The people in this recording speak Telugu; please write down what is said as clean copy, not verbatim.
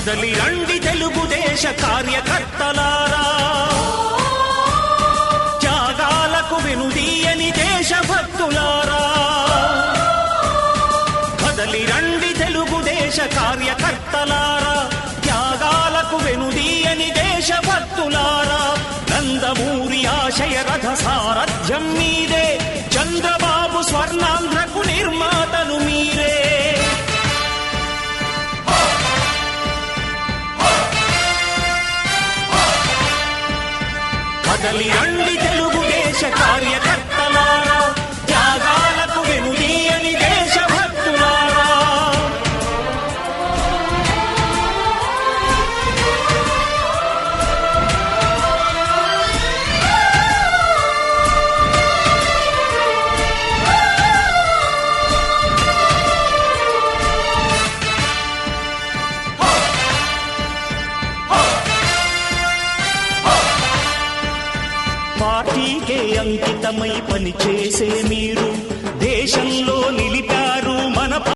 కదలి రండి తెలుగుదేశ కార్యకర్తలారా, త్యాగాలకు వెనుదీయని దేశభక్తులారా. కదలి రండి తెలుగుదేశ కార్యకర్తలారా, త్యాగాలకు వెనుదీయని దేశభక్తులారా. నందమూరి ఆశయ రథ సారథ్యం మీదే, చంద్రబాబు స్వర్ణాంధ్రకు నిర్మాతను మీరే. కదలి రండి తెలుగుదేశ కార్యకర్తలారా, త్యాగాలకు వెనుదీయని దేశభక్తులారా. పార్టీకే అంకితమై పనిచేసే మీరు దేశంలో నిలిపారు